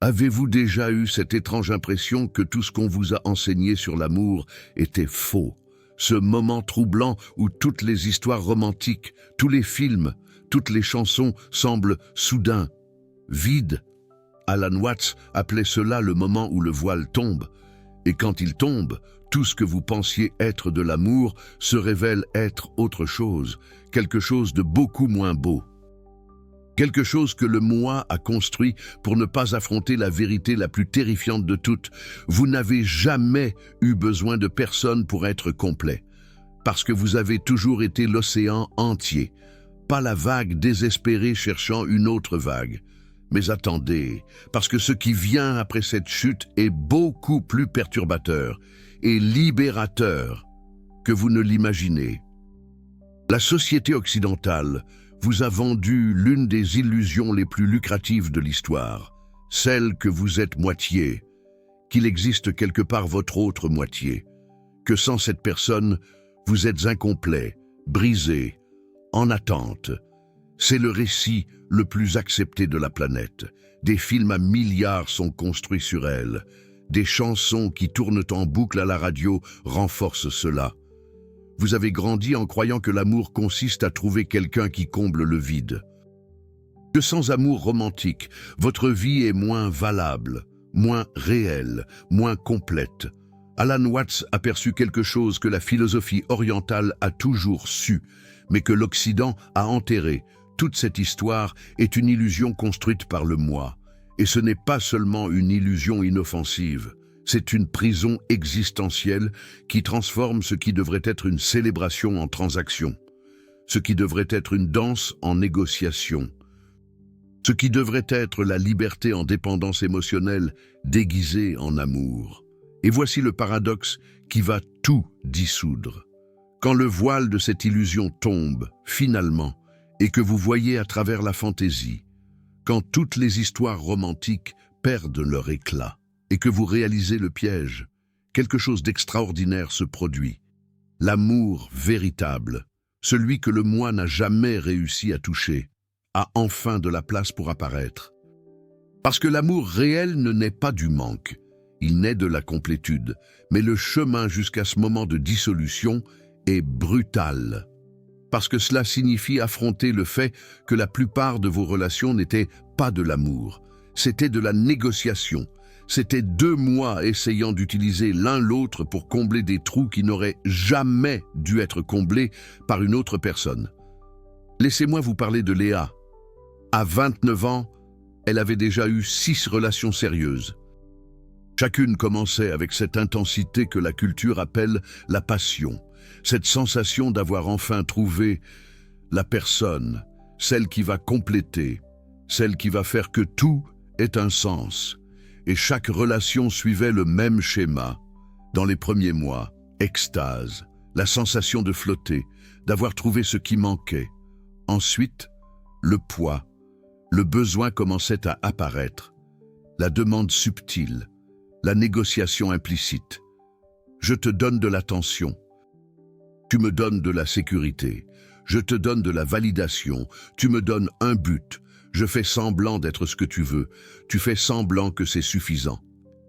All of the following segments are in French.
Avez-vous déjà eu cette étrange impression que tout ce qu'on vous a enseigné sur l'amour était faux? Ce moment troublant où toutes les histoires romantiques, tous les films, toutes les chansons semblent soudain vides. Alan Watts appelait cela le moment où le voile tombe. Et quand il tombe, tout ce que vous pensiez être de l'amour se révèle être autre chose, quelque chose de beaucoup moins beau. Quelque chose que le moi a construit pour ne pas affronter la vérité la plus terrifiante de toutes. Vous n'avez jamais eu besoin de personne pour être complet, parce que vous avez toujours été l'océan entier, pas la vague désespérée cherchant une autre vague. Mais attendez, parce que ce qui vient après cette chute est beaucoup plus perturbateur et libérateur que vous ne l'imaginez. La société occidentale vous a vendu l'une des illusions les plus lucratives de l'histoire, celle que vous êtes moitié, qu'il existe quelque part votre autre moitié, que sans cette personne, vous êtes incomplet, brisé, en attente. C'est le récit le plus accepté de la planète. Des films à milliards sont construits sur elle. Des chansons qui tournent en boucle à la radio renforcent cela. Vous avez grandi en croyant que l'amour consiste à trouver quelqu'un qui comble le vide. Que sans amour romantique, votre vie est moins valable, moins réelle, moins complète. Alan Watts a perçu quelque chose que la philosophie orientale a toujours su, mais que l'Occident a enterré. Toute cette histoire est une illusion construite par le moi. Et ce n'est pas seulement une illusion inoffensive. C'est une prison existentielle qui transforme ce qui devrait être une célébration en transaction, ce qui devrait être une danse en négociation, ce qui devrait être la liberté en dépendance émotionnelle déguisée en amour. Et voici le paradoxe qui va tout dissoudre. Quand le voile de cette illusion tombe, finalement, et que vous voyez à travers la fantaisie, quand toutes les histoires romantiques perdent leur éclat, et que vous réalisez le piège, quelque chose d'extraordinaire se produit. L'amour véritable, celui que le moi n'a jamais réussi à toucher, a enfin de la place pour apparaître. Parce que l'amour réel ne naît pas du manque, il naît de la complétude, mais le chemin jusqu'à ce moment de dissolution est brutal. Parce que cela signifie affronter le fait que la plupart de vos relations n'étaient pas de l'amour, c'était de la négociation. C'était deux moi essayant d'utiliser l'un l'autre pour combler des trous qui n'auraient jamais dû être comblés par une autre personne. Laissez-moi vous parler de Léa. À 29 ans, elle avait déjà eu 6 relations sérieuses. Chacune commençait avec cette intensité que la culture appelle la passion, cette sensation d'avoir enfin trouvé la personne, celle qui va compléter, celle qui va faire que tout ait un sens. Et chaque relation suivait le même schéma. Dans les premiers mois, extase, la sensation de flotter, d'avoir trouvé ce qui manquait. Ensuite, le poids, le besoin commençait à apparaître, la demande subtile, la négociation implicite. Je te donne de l'attention, tu me donnes de la sécurité, je te donne de la validation, tu me donnes un but. Je fais semblant d'être ce que tu veux, tu fais semblant que c'est suffisant.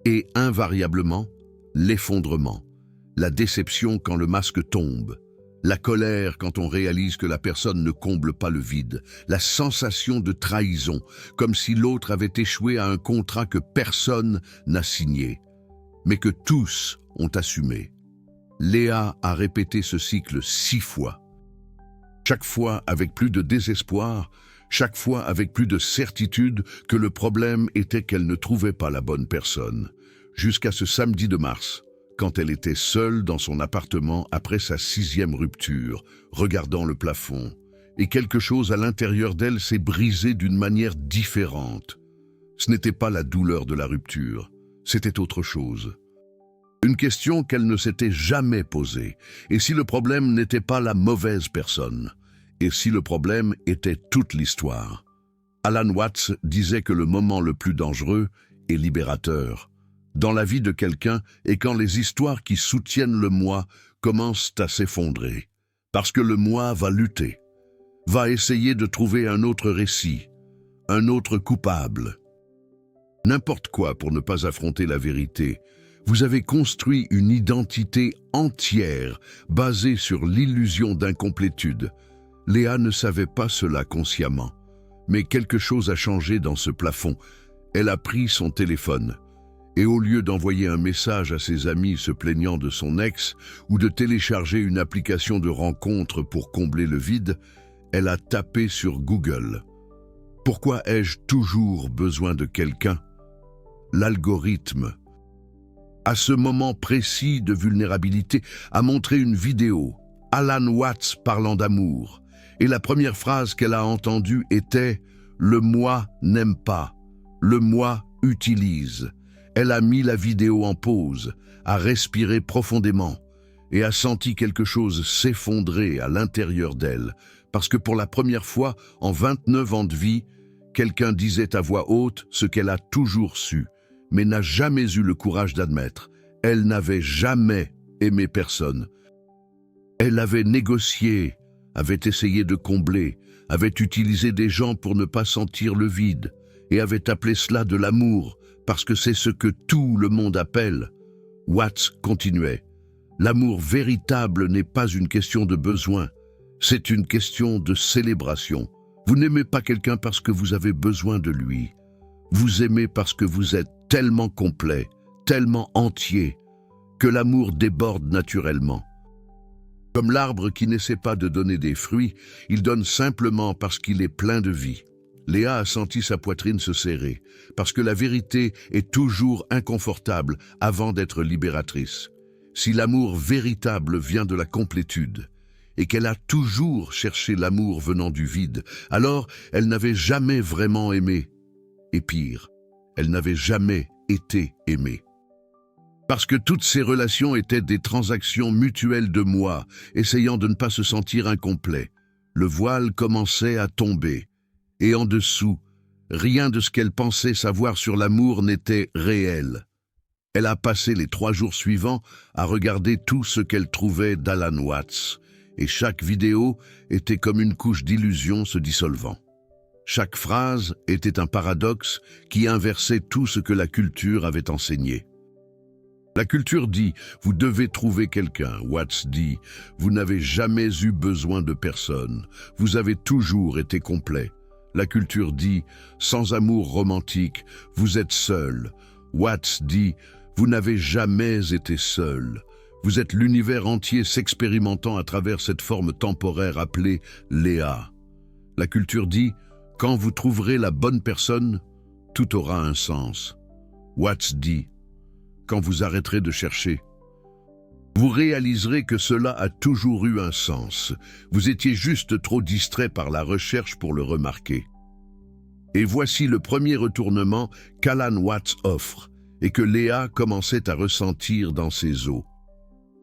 Et invariablement, l'effondrement, la déception quand le masque tombe, la colère quand on réalise que la personne ne comble pas le vide, la sensation de trahison, comme si l'autre avait échoué à un contrat que personne n'a signé, mais que tous ont assumé. Léa a répété ce cycle 6 fois. Chaque fois avec plus de désespoir, chaque fois avec plus de certitude que le problème était qu'elle ne trouvait pas la bonne personne, jusqu'à ce samedi de mars, quand elle était seule dans son appartement après sa 6e rupture, regardant le plafond, et quelque chose à l'intérieur d'elle s'est brisé d'une manière différente. Ce n'était pas la douleur de la rupture, c'était autre chose. Une question qu'elle ne s'était jamais posée, et si le problème n'était pas la mauvaise personne? Et si le problème était toute l'histoire? Alan Watts disait que le moment le plus dangereux est libérateur dans la vie de quelqu'un est quand les histoires qui soutiennent le moi commencent à s'effondrer. Parce que le moi va lutter, va essayer de trouver un autre récit, un autre coupable. N'importe quoi pour ne pas affronter la vérité. Vous avez construit une identité entière basée sur l'illusion d'incomplétude. Léa ne savait pas cela consciemment. Mais quelque chose a changé dans ce plafond. Elle a pris son téléphone. Et au lieu d'envoyer un message à ses amis se plaignant de son ex ou de télécharger une application de rencontre pour combler le vide, elle a tapé sur Google. Pourquoi ai-je toujours besoin de quelqu'un? L'algorithme, à ce moment précis de vulnérabilité, a montré une vidéo, Alan Watts parlant d'amour. Et la première phrase qu'elle a entendue était « Le moi n'aime pas, le moi utilise ». Elle a mis la vidéo en pause, a respiré profondément et a senti quelque chose s'effondrer à l'intérieur d'elle, parce que pour la première fois en 29 ans de vie, quelqu'un disait à voix haute ce qu'elle a toujours su, mais n'a jamais eu le courage d'admettre. Elle n'avait jamais aimé personne. Elle avait négocié, avait essayé de combler, avait utilisé des gens pour ne pas sentir le vide, et avait appelé cela de l'amour, parce que c'est ce que tout le monde appelle. Watts continuait. L'amour véritable n'est pas une question de besoin, c'est une question de célébration. Vous n'aimez pas quelqu'un parce que vous avez besoin de lui. Vous aimez parce que vous êtes tellement complet, tellement entier, que l'amour déborde naturellement. Comme l'arbre qui n'essaie pas de donner des fruits, il donne simplement parce qu'il est plein de vie. Léa a senti sa poitrine se serrer, parce que la vérité est toujours inconfortable avant d'être libératrice. Si l'amour véritable vient de la complétude, et qu'elle a toujours cherché l'amour venant du vide, alors elle n'avait jamais vraiment aimé. Et pire, elle n'avait jamais été aimée. Parce que toutes ces relations étaient des transactions mutuelles de moi, essayant de ne pas se sentir incomplet. Le voile commençait à tomber. Et en dessous, rien de ce qu'elle pensait savoir sur l'amour n'était réel. Elle a passé les 3 jours suivants à regarder tout ce qu'elle trouvait d'Alan Watts, et chaque vidéo était comme une couche d'illusion se dissolvant. Chaque phrase était un paradoxe qui inversait tout ce que la culture avait enseigné. La culture dit « vous devez trouver quelqu'un ». Watts dit « vous n'avez jamais eu besoin de personne, vous avez toujours été complet ». La culture dit « sans amour romantique, vous êtes seul ». Watts dit « vous n'avez jamais été seul, vous êtes l'univers entier s'expérimentant à travers cette forme temporaire appelée Léa ». La culture dit « quand vous trouverez la bonne personne, tout aura un sens ». Watts dit « quand vous arrêterez de chercher, vous réaliserez que cela a toujours eu un sens. Vous étiez juste trop distrait par la recherche pour le remarquer. » Et voici le premier retournement qu'Alan Watts offre et que Léa commençait à ressentir dans ses os.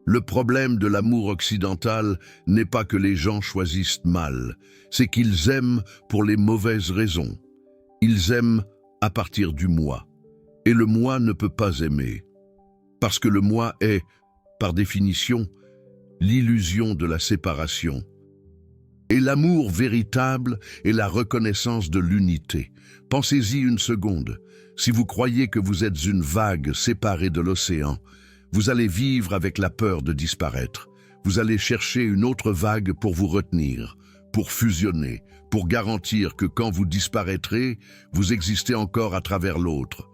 Le problème de l'amour occidental n'est pas que les gens choisissent mal, c'est qu'ils aiment pour les mauvaises raisons. Ils aiment à partir du moi. Et le moi ne peut pas aimer. Parce que le moi est, par définition, l'illusion de la séparation. Et l'amour véritable est la reconnaissance de l'unité. Pensez-y une seconde. Si vous croyez que vous êtes une vague séparée de l'océan, vous allez vivre avec la peur de disparaître. Vous allez chercher une autre vague pour vous retenir, pour fusionner, pour garantir que quand vous disparaîtrez, vous existez encore à travers l'autre.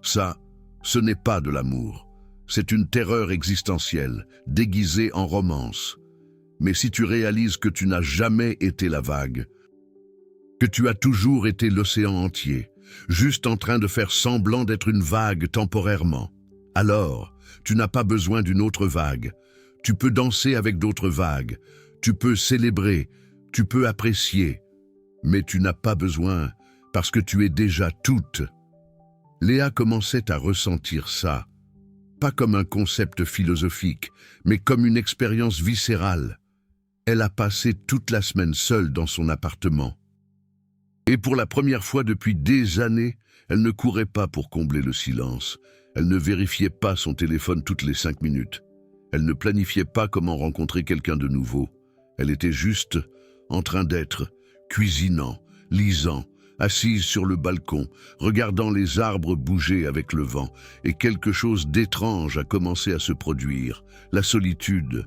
Ça, ce n'est pas de l'amour. C'est une terreur existentielle, déguisée en romance. Mais si tu réalises que tu n'as jamais été la vague, que tu as toujours été l'océan entier, juste en train de faire semblant d'être une vague temporairement, alors tu n'as pas besoin d'une autre vague. Tu peux danser avec d'autres vagues, tu peux célébrer, tu peux apprécier, mais tu n'as pas besoin parce que tu es déjà toute. Léa commençait à ressentir ça, pas comme un concept philosophique, mais comme une expérience viscérale. Elle a passé toute la semaine seule dans son appartement. Et pour la première fois depuis des années, elle ne courait pas pour combler le silence. Elle ne vérifiait pas son téléphone toutes les 5 minutes. Elle ne planifiait pas comment rencontrer quelqu'un de nouveau. Elle était juste en train d'être, cuisinant, lisant, assise sur le balcon, regardant les arbres bouger avec le vent, et quelque chose d'étrange a commencé à se produire. La solitude,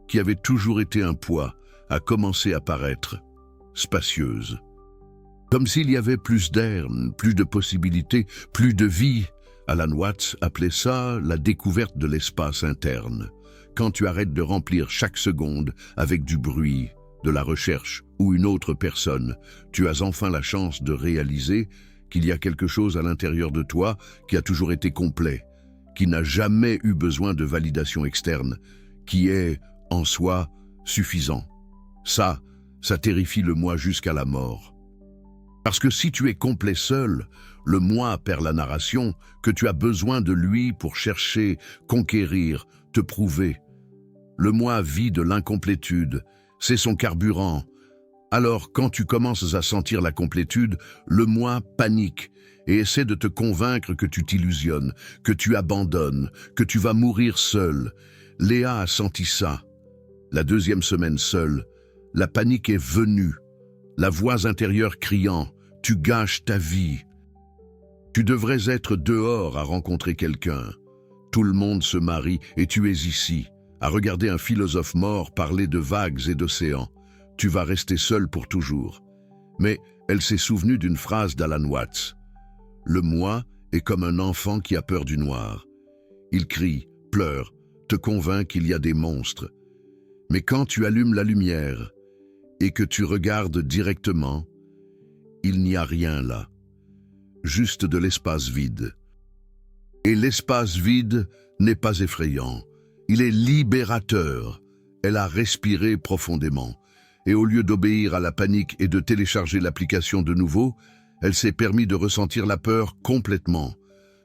qui avait toujours été un poids, a commencé à paraître spacieuse. Comme s'il y avait plus d'air, plus de possibilités, plus de vie. Alan Watts appelait ça la découverte de l'espace interne. Quand tu arrêtes de remplir chaque seconde avec du bruit, de la recherche ou une autre personne, tu as enfin la chance de réaliser qu'il y a quelque chose à l'intérieur de toi qui a toujours été complet, qui n'a jamais eu besoin de validation externe, qui est, en soi, suffisant. Ça terrifie le moi jusqu'à la mort. Parce que si tu es complet seul, le moi perd la narration, que tu as besoin de lui pour chercher, conquérir, te prouver. Le moi vit de l'incomplétude, c'est son carburant. Alors, quand tu commences à sentir la complétude, le moi panique et essaie de te convaincre que tu t'illusionnes, que tu abandonnes, que tu vas mourir seul. Léa a senti ça. La 2e semaine seule, la panique est venue. La voix intérieure criant « Tu gâches ta vie ». Tu devrais être dehors à rencontrer quelqu'un. Tout le monde se marie et tu es ici, à regarder un philosophe mort parler de vagues et d'océans. Tu vas rester seul pour toujours. Mais elle s'est souvenue d'une phrase d'Alan Watts. Le moi est comme un enfant qui a peur du noir. Il crie, pleure, te convainc qu'il y a des monstres. Mais quand tu allumes la lumière et que tu regardes directement, il n'y a rien là. Juste de l'espace vide. Et l'espace vide n'est pas effrayant. Il est libérateur. Elle a respiré profondément. Et au lieu d'obéir à la panique et de télécharger l'application de nouveau, elle s'est permis de ressentir la peur complètement.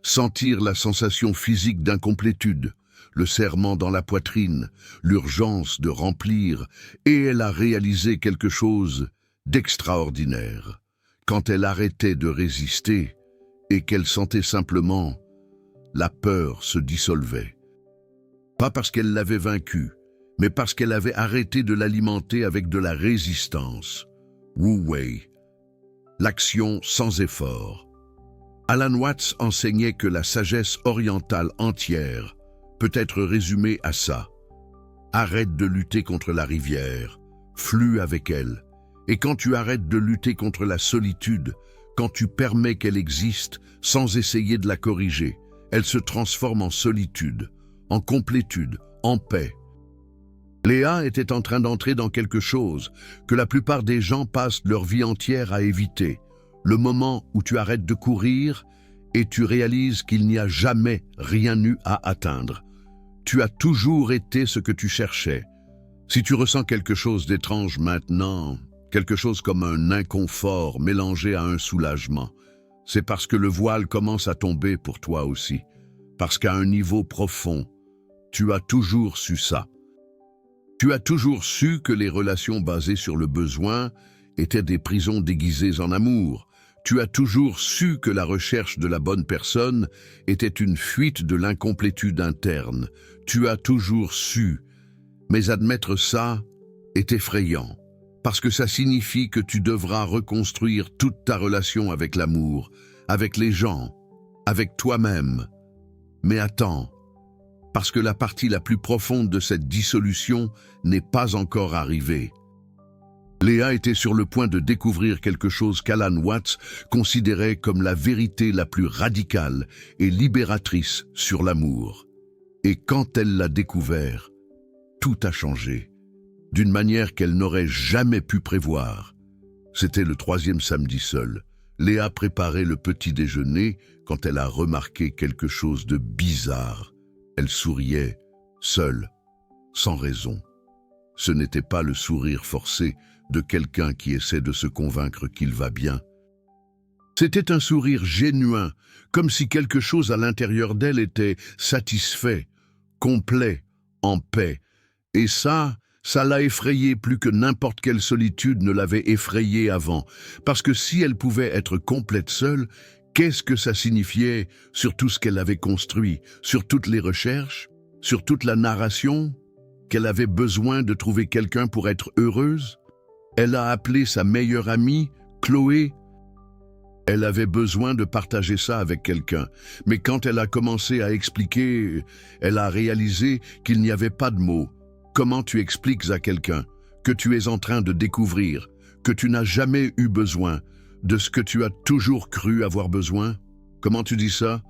Sentir la sensation physique d'incomplétude, le serrement dans la poitrine, l'urgence de remplir, et elle a réalisé quelque chose d'extraordinaire. Quand elle arrêtait de résister et qu'elle sentait simplement, la peur se dissolvait. Pas parce qu'elle l'avait vaincue, mais parce qu'elle avait arrêté de l'alimenter avec de la résistance. Wu Wei, l'action sans effort. Alan Watts enseignait que la sagesse orientale entière peut être résumée à ça. Arrête de lutter contre la rivière, flue avec elle. Et quand tu arrêtes de lutter contre la solitude, quand tu permets qu'elle existe sans essayer de la corriger, elle se transforme en solitude, en complétude, en paix. Léa était en train d'entrer dans quelque chose que la plupart des gens passent leur vie entière à éviter. Le moment où tu arrêtes de courir et tu réalises qu'il n'y a jamais rien eu à atteindre. Tu as toujours été ce que tu cherchais. Si tu ressens quelque chose d'étrange maintenant, quelque chose comme un inconfort mélangé à un soulagement, c'est parce que le voile commence à tomber pour toi aussi. Parce qu'à un niveau profond, tu as toujours su ça. Tu as toujours su que les relations basées sur le besoin étaient des prisons déguisées en amour. Tu as toujours su que la recherche de la bonne personne était une fuite de l'incomplétude interne. Tu as toujours su. Mais admettre ça est effrayant, parce que ça signifie que tu devras reconstruire toute ta relation avec l'amour, avec les gens, avec toi-même. Mais attends, parce que la partie la plus profonde de cette dissolution n'est pas encore arrivée. Léa était sur le point de découvrir quelque chose qu'Alan Watts considérait comme la vérité la plus radicale et libératrice sur l'amour. Et quand elle l'a découvert, tout a changé, d'une manière qu'elle n'aurait jamais pu prévoir. C'était le 3e samedi seul. Léa préparait le petit déjeuner quand elle a remarqué quelque chose de bizarre. Elle souriait, seule, sans raison. Ce n'était pas le sourire forcé de quelqu'un qui essaie de se convaincre qu'il va bien. C'était un sourire génuin, comme si quelque chose à l'intérieur d'elle était satisfait, complet, en paix. Et ça l'a effrayée plus que n'importe quelle solitude ne l'avait effrayée avant. Parce que si elle pouvait être complète seule, qu'est-ce que ça signifiait sur tout ce qu'elle avait construit, sur toutes les recherches, sur toute la narration, qu'elle avait besoin de trouver quelqu'un pour être heureuse? Elle a appelé sa meilleure amie, Chloé. Elle avait besoin de partager ça avec quelqu'un, mais quand elle a commencé à expliquer, elle a réalisé qu'il n'y avait pas de mots. Comment tu expliques à quelqu'un que tu es en train de découvrir, que tu n'as jamais eu besoin de ce que tu as toujours cru avoir besoin? Comment tu dis ça,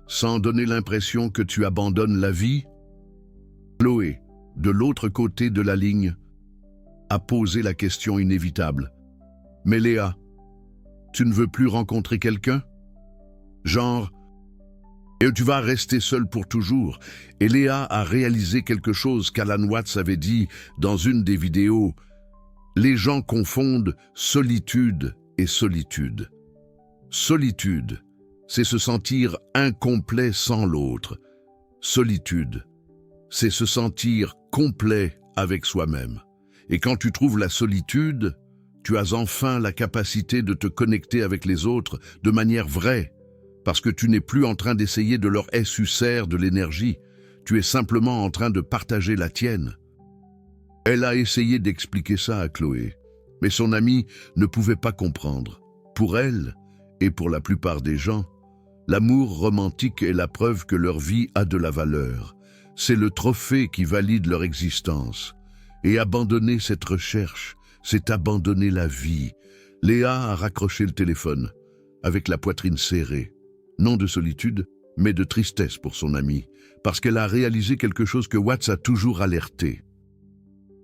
sans donner l'impression que tu abandonnes la vie? Chloé, de l'autre côté de la ligne, a posé la question inévitable. Mais Léa, tu ne veux plus rencontrer quelqu'un? Genre, et tu vas rester seule pour toujours. Et Léa a réalisé quelque chose qu'Alan Watts avait dit dans une des vidéos. Les gens confondent solitude et solitude. Solitude, c'est se sentir incomplet sans l'autre. Solitude, c'est se sentir complet avec soi-même. Et quand tu trouves la solitude, tu as enfin la capacité de te connecter avec les autres de manière vraie, parce que tu n'es plus en train d'essayer de leur sucer de l'énergie, tu es simplement en train de partager la tienne. Elle a essayé d'expliquer ça à Chloé, mais son amie ne pouvait pas comprendre. Pour elle, et pour la plupart des gens, l'amour romantique est la preuve que leur vie a de la valeur. C'est le trophée qui valide leur existence. Et abandonner cette recherche, c'est abandonner la vie. Léa a raccroché le téléphone, avec la poitrine serrée. Non de solitude, mais de tristesse pour son amie, parce qu'elle a réalisé quelque chose que Watts a toujours alerté.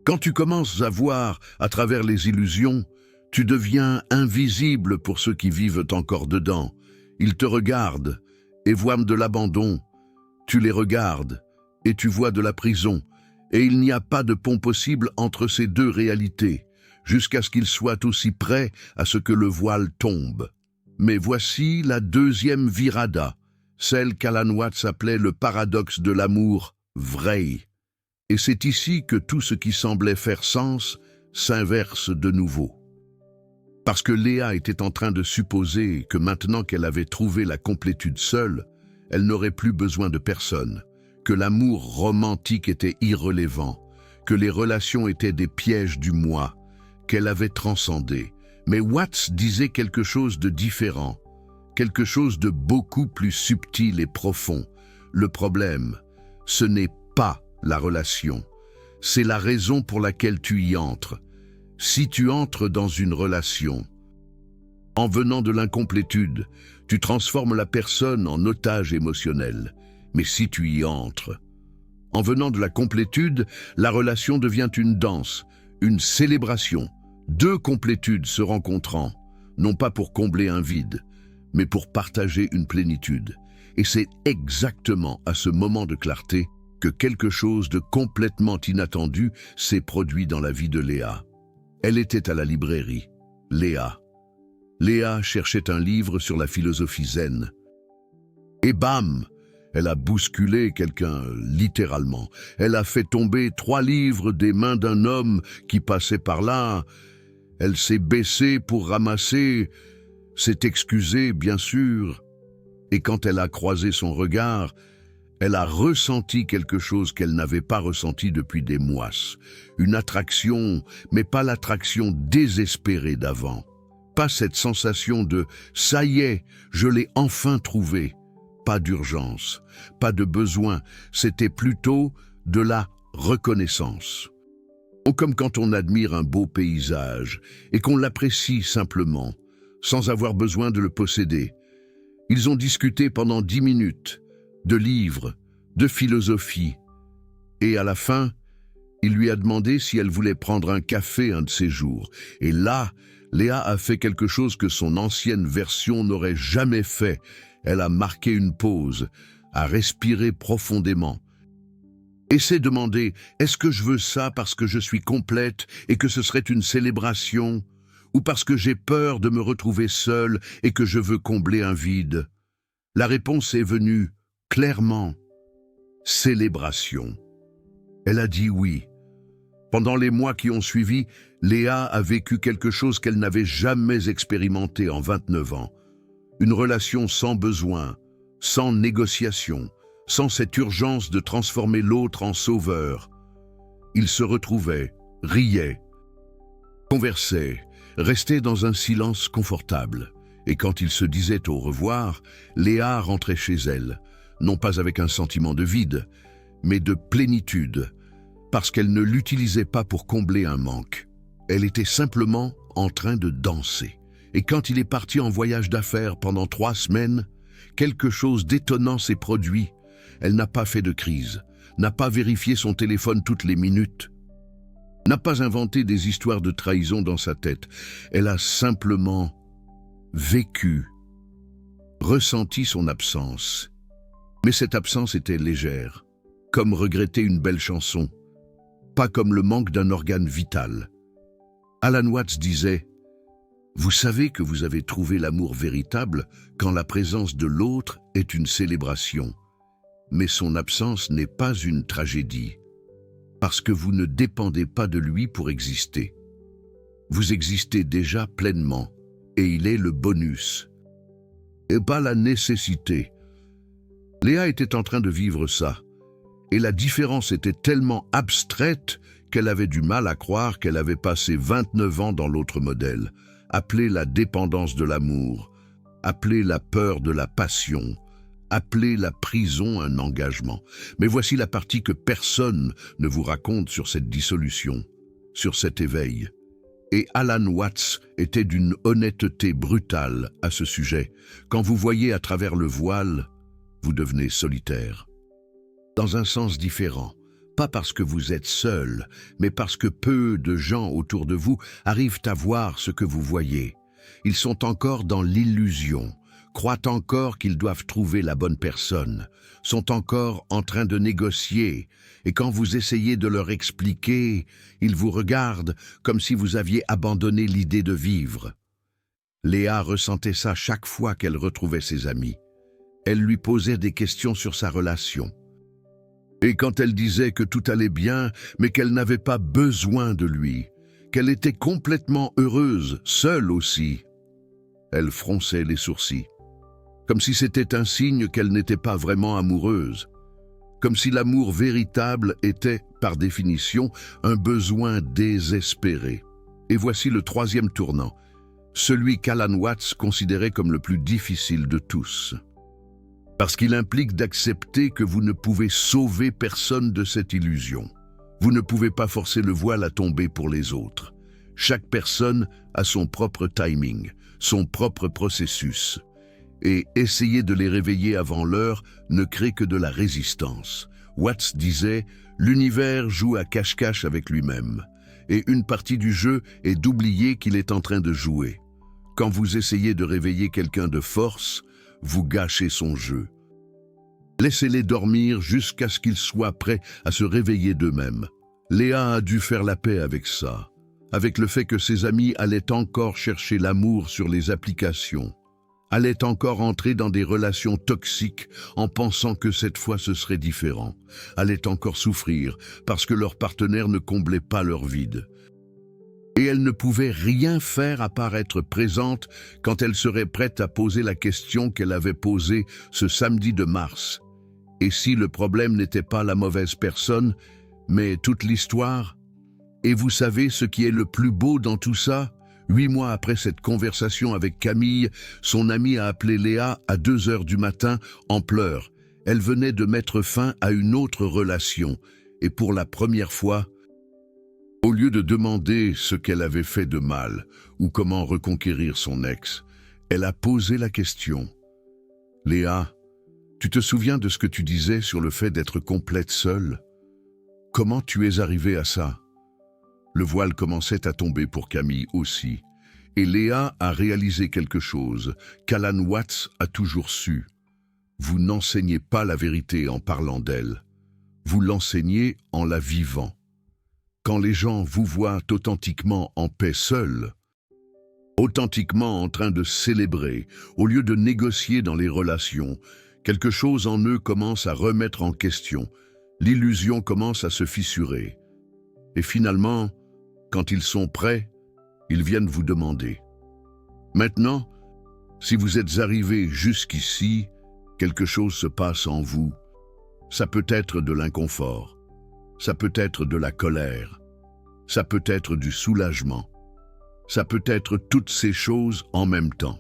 Quand tu commences à voir à travers les illusions, tu deviens invisible pour ceux qui vivent encore dedans. Ils te regardent et voient de l'abandon. Tu les regardes et tu vois de la prison. Et il n'y a pas de pont possible entre ces deux réalités, jusqu'à ce qu'ils soient aussi prêts à ce que le voile tombe. Mais voici la deuxième virada, celle qu'Alan Watts appelait le paradoxe de l'amour vrai. Et c'est ici que tout ce qui semblait faire sens s'inverse de nouveau. Parce que Léa était en train de supposer que maintenant qu'elle avait trouvé la complétude seule, elle n'aurait plus besoin de personne, que l'amour romantique était irrelevant, que les relations étaient des pièges du moi, qu'elle avait transcendé. Mais Watts disait quelque chose de différent, quelque chose de beaucoup plus subtil et profond. Le problème, ce n'est pas la relation, c'est la raison pour laquelle tu y entres. Si tu entres dans une relation, en venant de l'incomplétude, tu transformes la personne en otage émotionnel. Mais si tu y entres, en venant de la complétude, la relation devient une danse, une célébration. Deux complétudes se rencontrant, non pas pour combler un vide, mais pour partager une plénitude. Et c'est exactement à ce moment de clarté que quelque chose de complètement inattendu s'est produit dans la vie de Léa. Elle était à la librairie. Léa cherchait un livre sur la philosophie zen. Et bam! Elle a bousculé quelqu'un, littéralement. Elle a fait tomber 3 livres des mains d'un homme qui passait par là. Elle s'est baissée pour ramasser, s'est excusée, bien sûr. Et quand elle a croisé son regard, elle a ressenti quelque chose qu'elle n'avait pas ressenti depuis des mois. Une attraction, mais pas l'attraction désespérée d'avant. Pas cette sensation de « ça y est, je l'ai enfin trouvé ». Pas d'urgence, pas de besoin, c'était plutôt de la reconnaissance. Comme quand on admire un beau paysage et qu'on l'apprécie simplement, sans avoir besoin de le posséder. Ils ont discuté pendant 10 minutes, de livres, de philosophie, et à la fin, il lui a demandé si elle voulait prendre un café un de ces jours. Et là, Léa a fait quelque chose que son ancienne version n'aurait jamais fait. Elle a marqué une pause, a respiré profondément. Et s'est demandé, est-ce que je veux ça parce que je suis complète et que ce serait une célébration, ou parce que j'ai peur de me retrouver seule et que je veux combler un vide? La réponse est venue, clairement, célébration. Elle a dit oui. Pendant les mois qui ont suivi, Léa a vécu quelque chose qu'elle n'avait jamais expérimenté en 29 ans. Une relation sans besoin, sans négociation, sans cette urgence de transformer l'autre en sauveur. Ils se retrouvaient, riaient, conversaient, restaient dans un silence confortable. Et quand ils se disaient au revoir, Léa rentrait chez elle, non pas avec un sentiment de vide, mais de plénitude, parce qu'elle ne l'utilisait pas pour combler un manque. Elle était simplement en train de danser. Et quand il est parti en voyage d'affaires pendant 3 semaines, quelque chose d'étonnant s'est produit. Elle n'a pas fait de crise, n'a pas vérifié son téléphone toutes les minutes, n'a pas inventé des histoires de trahison dans sa tête. Elle a simplement vécu, ressenti son absence. Mais cette absence était légère, comme regretter une belle chanson, pas comme le manque d'un organe vital. Alan Watts disait « Vous savez que vous avez trouvé l'amour véritable quand la présence de l'autre est une célébration, mais son absence n'est pas une tragédie, parce que vous ne dépendez pas de lui pour exister. Vous existez déjà pleinement, et il est le bonus, et pas la nécessité. » Léa était en train de vivre ça, et la différence était tellement abstraite qu'elle avait du mal à croire qu'elle avait passé 29 ans dans l'autre modèle, appelé la dépendance de l'amour, appelé la peur de la passion, appelé la prison un engagement. Mais voici la partie que personne ne vous raconte sur cette dissolution, sur cet éveil. Et Alan Watts était d'une honnêteté brutale à ce sujet. Quand vous voyez à travers le voile, vous devenez solitaire. Dans un sens différent, pas parce que vous êtes seul, mais parce que peu de gens autour de vous arrivent à voir ce que vous voyez. Ils sont encore dans l'illusion, croient encore qu'ils doivent trouver la bonne personne, sont encore en train de négocier, et quand vous essayez de leur expliquer, ils vous regardent comme si vous aviez abandonné l'idée de vivre. Léa ressentait ça chaque fois qu'elle retrouvait ses amis. Elle lui posait des questions sur sa relation. Et quand elle disait que tout allait bien, mais qu'elle n'avait pas besoin de lui, qu'elle était complètement heureuse, seule aussi, elle fronçait les sourcils, comme si c'était un signe qu'elle n'était pas vraiment amoureuse, comme si l'amour véritable était, par définition, un besoin désespéré. Et voici le 3e tournant, celui qu'Alan Watts considérait comme le plus difficile de tous. Parce qu'il implique d'accepter que vous ne pouvez sauver personne de cette illusion. Vous ne pouvez pas forcer le voile à tomber pour les autres. Chaque personne a son propre timing, son propre processus. Et essayer de les réveiller avant l'heure ne crée que de la résistance. Watts disait « L'univers joue à cache-cache avec lui-même. Et une partie du jeu est d'oublier qu'il est en train de jouer. Quand vous essayez de réveiller quelqu'un de force, vous gâchez son jeu. Laissez-les dormir jusqu'à ce qu'ils soient prêts à se réveiller d'eux-mêmes. » Léa a dû faire la paix avec ça, avec le fait que ses amis allaient encore chercher l'amour sur les applications, allaient encore entrer dans des relations toxiques en pensant que cette fois ce serait différent, allaient encore souffrir parce que leur partenaire ne comblait pas leur vide. Et elle ne pouvait rien faire à part être présente quand elle serait prête à poser la question qu'elle avait posée ce samedi de mars. Et si le problème n'était pas la mauvaise personne, mais toute l'histoire? Et vous savez ce qui est le plus beau dans tout ça? 8 mois après cette conversation avec Camille, son amie a appelé Léa à 2 heures du matin en pleurs. Elle venait de mettre fin à une autre relation. Et pour la première fois, au lieu de demander ce qu'elle avait fait de mal ou comment reconquérir son ex, elle a posé la question. « Léa, tu te souviens de ce que tu disais sur le fait d'être complète seule? Comment tu es arrivée à ça ?» Le voile commençait à tomber pour Camille aussi, et Léa a réalisé quelque chose qu'Alan Watts a toujours su. Vous n'enseignez pas la vérité en parlant d'elle, vous l'enseignez en la vivant. Quand les gens vous voient authentiquement en paix seul, authentiquement en train de célébrer, au lieu de négocier dans les relations, quelque chose en eux commence à remettre en question, l'illusion commence à se fissurer. Et finalement, quand ils sont prêts, ils viennent vous demander. Maintenant, si vous êtes arrivé jusqu'ici, quelque chose se passe en vous. Ça peut être de l'inconfort, ça peut être de la colère, ça peut être du soulagement, ça peut être toutes ces choses en même temps.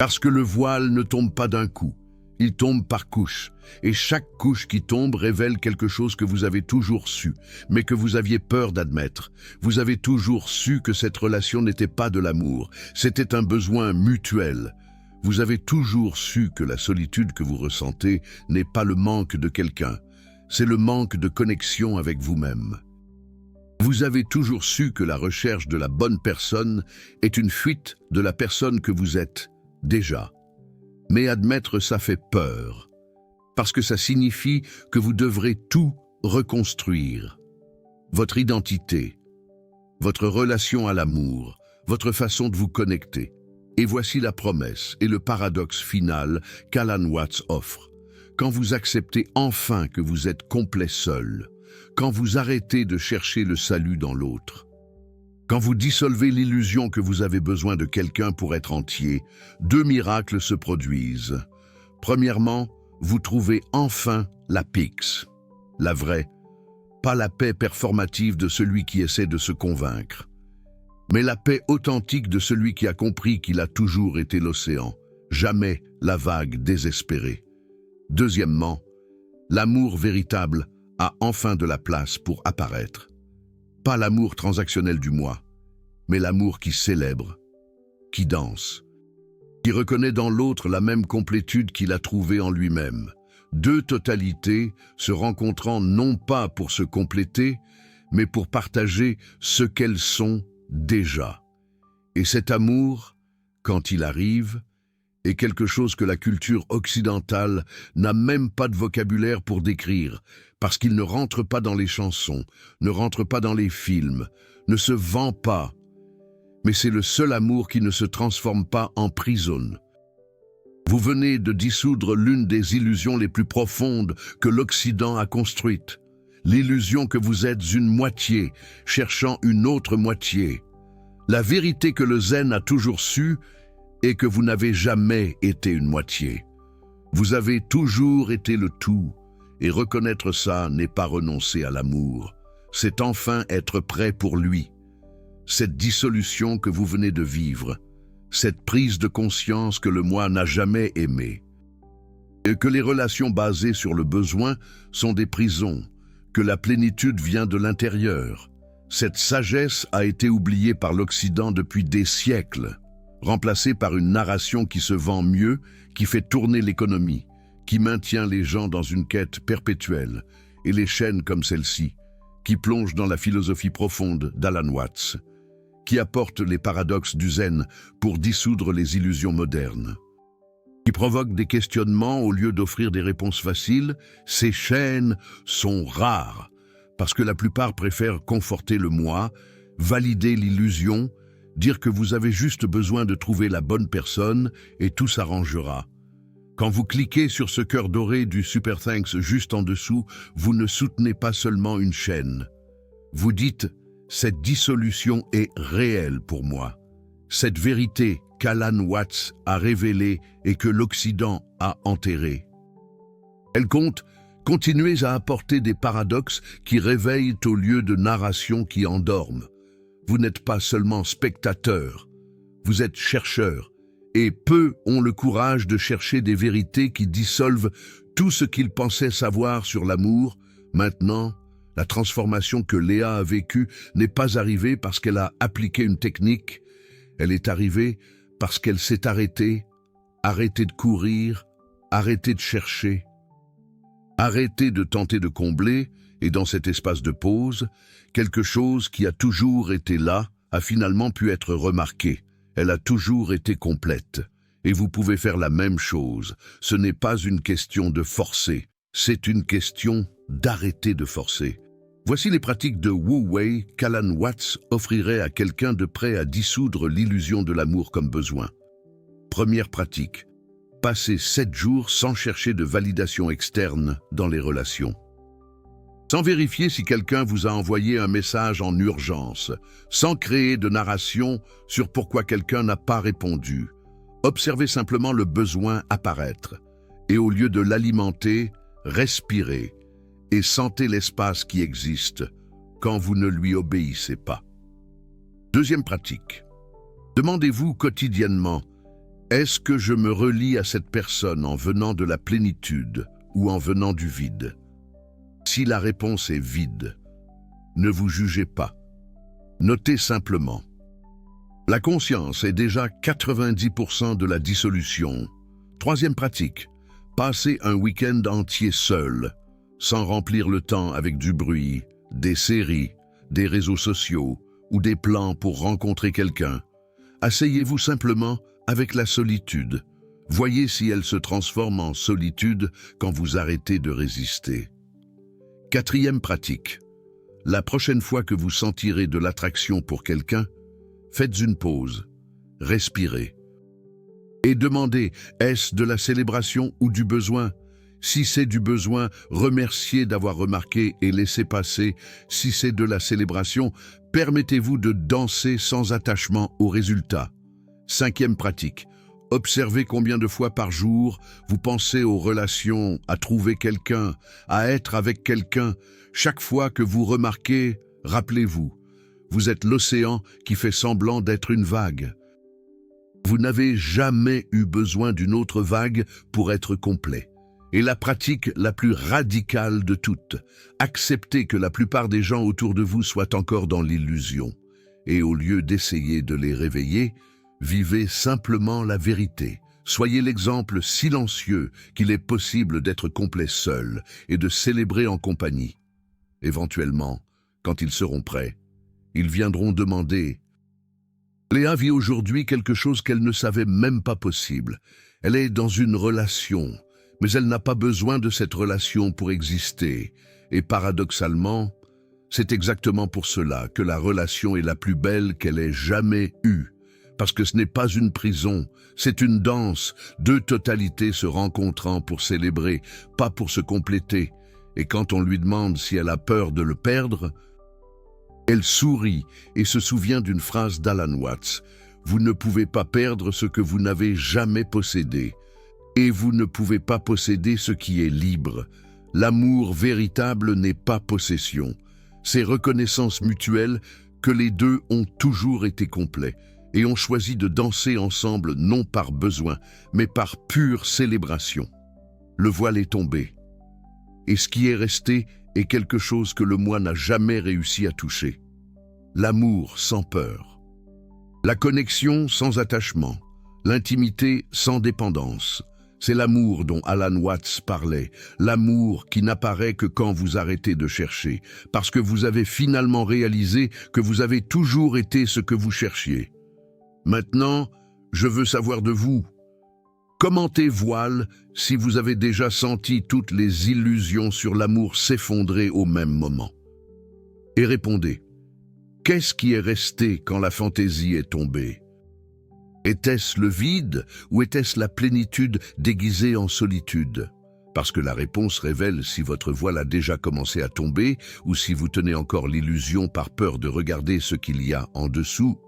Parce que le voile ne tombe pas d'un coup, il tombe par couches. Et chaque couche qui tombe révèle quelque chose que vous avez toujours su, mais que vous aviez peur d'admettre. Vous avez toujours su que cette relation n'était pas de l'amour, c'était un besoin mutuel. Vous avez toujours su que la solitude que vous ressentez n'est pas le manque de quelqu'un, c'est le manque de connexion avec vous-même. Vous avez toujours su que la recherche de la bonne personne est une fuite de la personne que vous êtes, déjà. Mais admettre ça fait peur, parce que ça signifie que vous devrez tout reconstruire. Votre identité, votre relation à l'amour, votre façon de vous connecter. Et voici la promesse et le paradoxe final qu'Alan Watts offre. Quand vous acceptez enfin que vous êtes complet seul, quand vous arrêtez de chercher le salut dans l'autre, quand vous dissolvez l'illusion que vous avez besoin de quelqu'un pour être entier, deux miracles se produisent. Premièrement, vous trouvez enfin la paix, la vraie, pas la paix performative de celui qui essaie de se convaincre, mais la paix authentique de celui qui a compris qu'il a toujours été l'océan, jamais la vague désespérée. Deuxièmement, l'amour véritable a enfin de la place pour apparaître. Pas l'amour transactionnel du moi, mais l'amour qui célèbre, qui danse, qui reconnaît dans l'autre la même complétude qu'il a trouvée en lui-même. Deux totalités se rencontrant non pas pour se compléter, mais pour partager ce qu'elles sont déjà. Et cet amour, quand il arrive, est quelque chose que la culture occidentale n'a même pas de vocabulaire pour décrire, parce qu'il ne rentre pas dans les chansons, ne rentre pas dans les films, ne se vend pas. Mais c'est le seul amour qui ne se transforme pas en prison. Vous venez de dissoudre l'une des illusions les plus profondes que l'Occident a construites. L'illusion que vous êtes une moitié, cherchant une autre moitié. La vérité que le zen a toujours su est que vous n'avez jamais été une moitié. Vous avez toujours été le tout, et reconnaître ça n'est pas renoncer à l'amour. C'est enfin être prêt pour lui. Cette dissolution que vous venez de vivre, cette prise de conscience que le moi n'a jamais aimé, et que les relations basées sur le besoin sont des prisons, que la plénitude vient de l'intérieur. Cette sagesse a été oubliée par l'Occident depuis des siècles, remplacée par une narration qui se vend mieux, qui fait tourner l'économie, qui maintient les gens dans une quête perpétuelle, et les chaînes comme celle-ci, qui plongent dans la philosophie profonde d'Alan Watts, qui apporte les paradoxes du zen pour dissoudre les illusions modernes, qui provoque des questionnements au lieu d'offrir des réponses faciles. Ces chaînes sont rares, parce que la plupart préfèrent conforter le moi, valider l'illusion, dire que vous avez juste besoin de trouver la bonne personne et tout s'arrangera. Quand vous cliquez sur ce cœur doré du Super Thanks juste en dessous, vous ne soutenez pas seulement une chaîne. Vous dites « Cette dissolution est réelle pour moi. Cette vérité qu'Alan Watts a révélée et que l'Occident a enterrée. Elle compte, continuez à apporter des paradoxes qui réveillent au lieu de narrations qui endorment. Vous n'êtes pas seulement spectateur, vous êtes chercheur, et peu ont le courage de chercher des vérités qui dissolvent tout ce qu'ils pensaient savoir sur l'amour. Maintenant, la transformation que Léa a vécue n'est pas arrivée parce qu'elle a appliqué une technique, elle est arrivée parce qu'elle s'est arrêtée de courir, arrêtée de chercher, arrêtée de tenter de combler, et dans cet espace de pause, quelque chose qui a toujours été là a finalement pu être remarqué. Elle a toujours été complète. Et vous pouvez faire la même chose. Ce n'est pas une question de forcer, c'est une question d'arrêter de forcer. Voici les pratiques de Wu Wei qu'Alan Watts offrirait à quelqu'un de prêt à dissoudre l'illusion de l'amour comme besoin. Première pratique. Passez 7 jours sans chercher de validation externe dans les relations. Sans vérifier si quelqu'un vous a envoyé un message en urgence, sans créer de narration sur pourquoi quelqu'un n'a pas répondu. Observez simplement le besoin apparaître, et au lieu de l'alimenter, respirez et sentez l'espace qui existe quand vous ne lui obéissez pas. Deuxième pratique. Demandez-vous quotidiennement, Est-ce que je me relie à cette personne en venant de la plénitude ou en venant du vide? Si la réponse est vide, ne vous jugez pas. Notez simplement. La conscience est déjà 90% de la dissolution. Troisième pratique, passez un week-end entier seul, sans remplir le temps avec du bruit, des séries, des réseaux sociaux ou des plans pour rencontrer quelqu'un. Asseyez-vous simplement avec la solitude. Voyez si elle se transforme en solitude quand vous arrêtez de résister. Quatrième pratique. La prochaine fois que vous sentirez de l'attraction pour quelqu'un, faites une pause, respirez. Et demandez, est-ce de la célébration ou du besoin? Si c'est du besoin, remerciez d'avoir remarqué et laissez passer. Si c'est de la célébration, permettez-vous de danser sans attachement au résultat. Cinquième pratique. Observez combien de fois par jour vous pensez aux relations, à trouver quelqu'un, à être avec quelqu'un. Chaque fois que vous remarquez, rappelez-vous, vous êtes l'océan qui fait semblant d'être une vague. Vous n'avez jamais eu besoin d'une autre vague pour être complet. Et la pratique la plus radicale de toutes, acceptez que la plupart des gens autour de vous soient encore dans l'illusion. Et au lieu d'essayer de les réveiller, vivez simplement la vérité. Soyez l'exemple silencieux qu'il est possible d'être complet seul et de célébrer en compagnie. Éventuellement, quand ils seront prêts, ils viendront demander. Léa vit aujourd'hui quelque chose qu'elle ne savait même pas possible. Elle est dans une relation, mais elle n'a pas besoin de cette relation pour exister. Et paradoxalement, c'est exactement pour cela que la relation est la plus belle qu'elle ait jamais eue. Parce que ce n'est pas une prison, c'est une danse, deux totalités se rencontrant pour célébrer, pas pour se compléter. Et quand on lui demande si elle a peur de le perdre, elle sourit et se souvient d'une phrase d'Alan Watts. Vous ne pouvez pas perdre ce que vous n'avez jamais possédé. Et vous ne pouvez pas posséder ce qui est libre. L'amour véritable n'est pas possession. C'est reconnaissance mutuelle que les deux ont toujours été complets. Et ont choisi de danser ensemble non par besoin, mais par pure célébration. Le voile est tombé. Et ce qui est resté est quelque chose que le moi n'a jamais réussi à toucher. L'amour sans peur. La connexion sans attachement. L'intimité sans dépendance. C'est l'amour dont Alan Watts parlait. L'amour qui n'apparaît que quand vous arrêtez de chercher, parce que vous avez finalement réalisé que vous avez toujours été ce que vous cherchiez. Maintenant, je veux savoir de vous. Commentez voile si vous avez déjà senti toutes les illusions sur l'amour s'effondrer au même moment. Et répondez, qu'est-ce qui est resté quand la fantaisie est tombée? Était-ce le vide ou était-ce la plénitude déguisée en solitude? Parce que la réponse révèle si votre voile a déjà commencé à tomber ou si vous tenez encore l'illusion par peur de regarder ce qu'il y a en dessous.